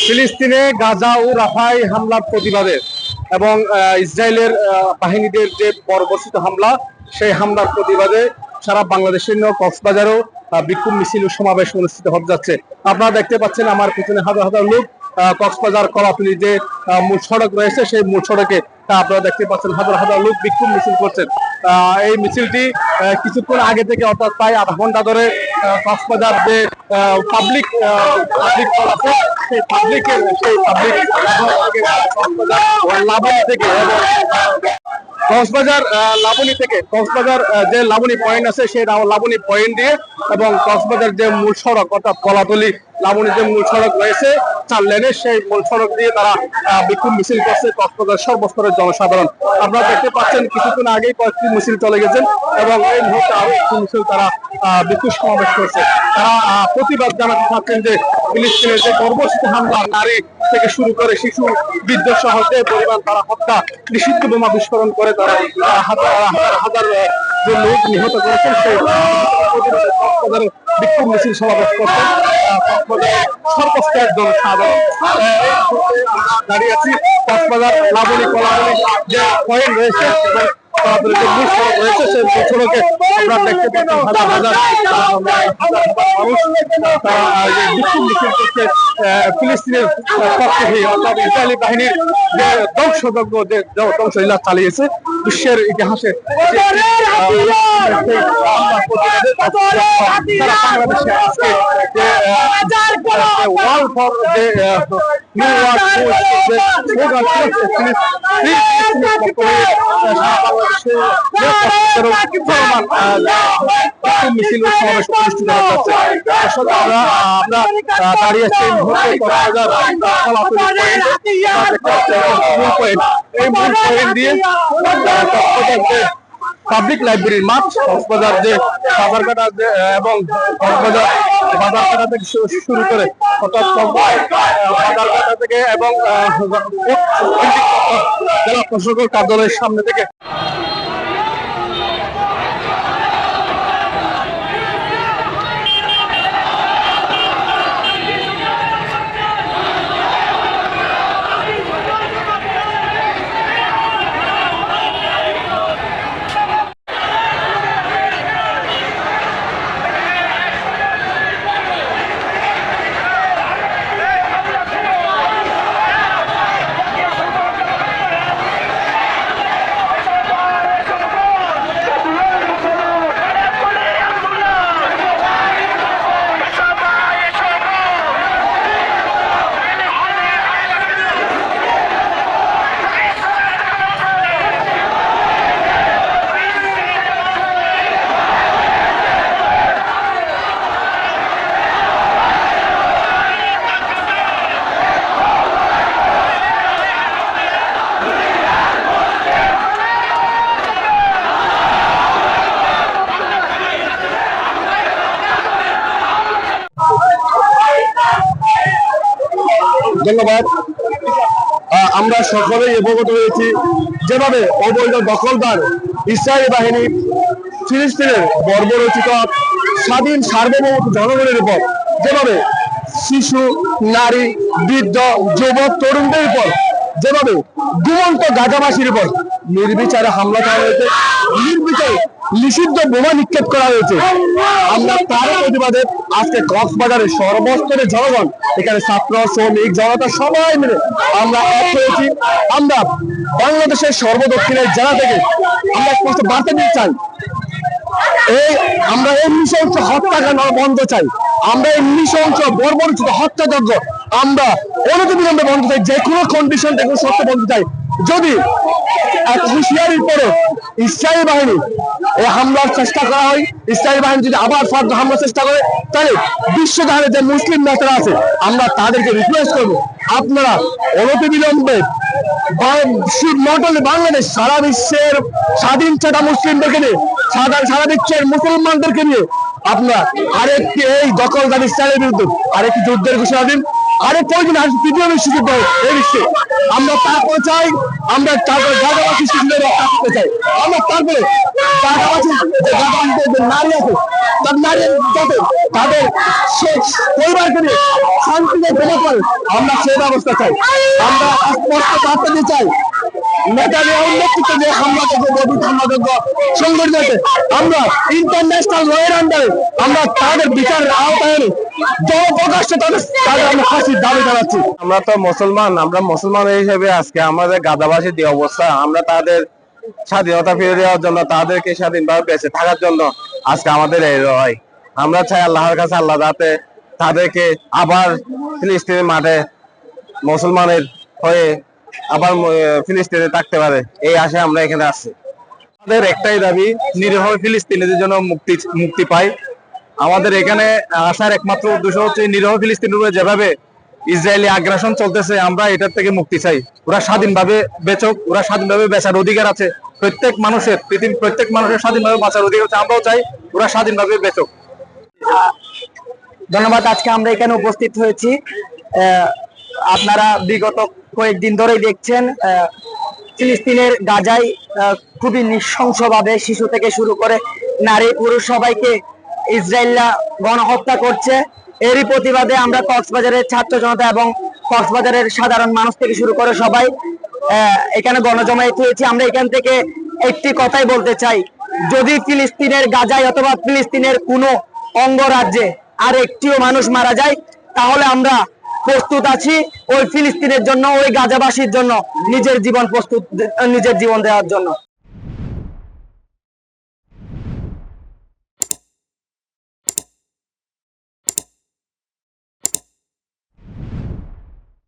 ফিলিস্তিনে গাজা ও রাফায় হামলার প্রতিবাদে এবং ইসরায়েলের বাহিনীদের যে বর্বরচিত হামলা, সেই হামলার প্রতিবাদে সারা বাংলাদেশের কক্সবাজারেও বিক্ষোভ মিছিল ও সমাবেশ অনুষ্ঠিত হতে যাচ্ছে। আপনারা দেখতে পাচ্ছেন আমার পিছনে হাজার হাজার লোক কক্সবাজার কলাতলী যে মূল সড়ক রয়েছে, সেই মূল সড়কে আপনারা দেখতে পাচ্ছেন হাজার হাজার লোক বিক্ষোভ মিছিল করছেন। এই মিছিলটি কিছুক্ষণ আগে থেকে, অর্থাৎ প্রায় আধা ঘন্টা ধরে কক্সবাজার যে পাবলিক আছে, সেই পাবলিক লাবণী থেকে কক্সবাজার যে লাবণী পয়েন্ট আছে, সেই লাবণী পয়েন্ট দিয়ে এবং কক্সবাজার যে মূল সড়ক অর্থাৎ কলাতলী লাবণী যে মূল সড়ক রয়েছে 4 লেনের, সেই মূল সড়ক দিয়ে তারা বিক্ষোভ মিছিল করছে কক্সবাজার সর্বস্তরের জনসাধারণ। আপনারা দেখতে পাচ্ছেন কিছুক্ষণ আগেই কয়েকটি মিছিল চলে গেছেন এবং এই মুহূর্তে আরো একটি মিছিল তারা বিক্ষোভ সমাবেশ করছে। তারা প্রতিবাদ জানাতে চাচ্ছেন যে ফিলিস্তিনের যে বর্বরচিত হামলা, নারী থেকে শুরু করে শিশু, বৃদ্ধ সহ যে পরিমাণ তারা হত্যা, নিষিদ্ধ বোমা বিস্ফোরণ করে তারা হাজার হাজার যে লোক নিহত করেছেন, সেই কক্সবাজারে বিক্ষোভ মিছিল সমাবেশ করছেন সর্বস্তরের জনসাধারণ। দাঁড়িয়ে আছি কক্সবাজার লাবণী কলাতলী যে পয়েন্ট রয়েছে এবং যে মূল সড়ক রয়েছে, সেই মূল সড়কে আমরা দেখতে পাচ্ছি হাজার হাজার মানুষ তারা বিক্ষোভ মিছিল করছে ফিলিস্তিনের পক্ষে, অর্থাৎ ইসরায়েলি বাহিনীর যে ধ্বংসযজ্ঞ, যে ধ্বংসলীলা চালিয়েছে বিশ্বের ইতিহাসে বাংলাদেশে আজকে যে ওয়াল ফর যে নিউ মিছিল সমাবেশ অনুষ্ঠিত হচ্ছে। আমরা দাঁড়িয়ে আছি এই মূল পয়েন্ট দিয়ে পাবলিক লাইব্রেরির মাঠ, কক্সবাজার যে বাজারঘাটা এবং কক্সবাজার বাজারঘাটা থেকে শুরু করে অর্থাৎ বাজারঘাটা থেকে এবং জেলা প্রশাসকের কার্যালয়ের সামনে থেকে ধন্যবাদ। আমরা সকলেই অবগত হয়েছি যেভাবে অবৈধ দখলদার ইসরায়েলি বাহিনী ফিলিস্তিনের বর্বরচিত স্বাধীন সার্বভৌম জনগণের উপর যেভাবে শিশু, নারী, বৃদ্ধ, যুবক, তরুণদের উপর যেভাবে ঘুমন্ত গাজাবাসীর উপর নির্বিচারে হামলা করা হয়েছে, নির্বিচারে নিষিদ্ধ বোমা নিক্ষেপ করা হয়েছে, আমরা তার প্রতিবাদে আজকে কক্সবাজারের সর্বস্তরের জনগণ, এখানে ছাত্র, শ্রমিক, জনতা সবাই মিলে আমরা এক হয়েছি। আমরা বাংলাদেশের সর্বদক্ষিণের জেলা থেকে আমরা স্পষ্ট বার্তা দিতে চাই, আমরা এই নৃশংস হত্যাকাণ্ড বন্ধ চাই, আমরা এই নৃশংস বর্বরচিত হত্যাযজ্ঞ আমরা অনতিবিলম্বে বন্ধ চাই, যে কোনো কন্ডিশন থেকে সত্য বন্ধ চাই। যদি এক হুঁশিয়ারির পরে ইসরায়েলি বাহিনী এই হামলার চেষ্টা করা হয়, ইসরায়েলি বাহিনী যদি আবার ফার্দ হামলার চেষ্টা করে, তাহলে বিশ্বজাহারে যে মুসলিম নেতারা আছে আমরা তাদেরকে রিকোয়েস্ট করবো, আপনারা অনতিবিলম্বে নট অনলি বাংলাদেশ, সারা বিশ্বের স্বাধীন চেতা মুসলিমদেরকে নিয়ে, সারা বিশ্বের মুসলমানদেরকে নিয়ে আপনারা আরেকটি এই দখলদার ইসরায়েলের বিরুদ্ধে আরেকটি যুদ্ধের ঘোষণা দিন। আরো প্রয়োজন আছে তৃতীয় বিশ্বযুদ্ধ এই বিশ্বে। আমরা তারপরে চাই, আমরা তারপরে গাজাবাসী শিশুদের রক্ষা করতে চাই। আমরা তারপরে গাজাবাসী যে গাজাবাসীদের যে নারী আছে তার নারী যাতে তাদের পরিবারকে নিয়ে শান্তিতে বেঁচে পড়ে, আমরা সেই ব্যবস্থা চাই। আমরা স্পষ্ট বার্তা দিতে চাই, নেতানিয়াহুর নেতৃত্বে যে হামলাযোগ্য গভীর হামলাযোগ্য সংগঠিত হয়েছে, আমরা ইন্টারন্যাশনাল লয়ের আন্ডারে আমরা তাদের বিচারের আওতায় এনে জনপ্রকাশ্যে তাদের আমরা ফাঁসির দাবি জানাচ্ছি। আমরা তো মুসলমান, আমরা মুসলমান হিসেবে আজকে আমাদের গাজাবাসীর যে অবস্থা, আমরা তাদের স্বাধীনতা ফিরে দেওয়ার জন্য, তাদেরকে স্বাধীনভাবে বেঁচে থাকার জন্য আজকে আমাদের এই লড়াই। আমরা চাই আল্লাহর কাছে আল্লাহ যাতে তাদেরকে আবার ফিলিস্তিনের মাঠে মুসলমানের হয়ে আবার ফিলিস্তিনে থাকতে পারে, এই আশায় আমরা এখানে আসছি। আমাদের একটাই দাবি, নিরীহ ফিলিস্তিনিদের জন্য মুক্তি পাই। আমাদের এখানে আসার একমাত্র উদ্দেশ্য হচ্ছে নিরীহ ফিলিস্তিনের উপরে যেভাবে ইসরায়েলি আগ্রাসন চলতেছে, আমরা এটার থেকে মুক্তি চাই। ওরা স্বাধীনভাবে বেচুক, ওরা স্বাধীনভাবে বেচার অধিকার আছে প্রত্যেক মানুষের, পৃথিবীর প্রত্যেক মানুষের স্বাধীনভাবে বাঁচার অধিকার আছে। আমরাও চাই ওরা স্বাধীনভাবে বেচুক। ধন্যবাদ। আজকে আমরা এখানে উপস্থিত হয়েছি, আপনারা বিগত কয়েকদিন ধরেই দেখছেন ফিলিস্তিনের গাজায় খুবই নৃশংসভাবে শিশু থেকে শুরু করে নারী পুরুষ সবাইকে ইসরায়েলরা গণহত্যা করছে। এরই প্রতিবাদে আমরা কক্সবাজারের ছাত্র জনতা এবং কক্সবাজারের সাধারণ মানুষ থেকে শুরু করে সবাই এখানে গণজমায়েত হয়েছি। আমরা এখান থেকে একটি কথাই বলতে চাই, যদি ফিলিস্তিনের গাজায় অথবা ফিলিস্তিনের কোনো অঙ্গরাজ্যে আর একটিও মানুষ মারা যায়, তাহলে আমরা প্রস্তুত আছি ওই ফিলিস্তিনের জন্য, ওই গাজাবাসীর জন্য নিজের জীবন দেওয়ার জন্য।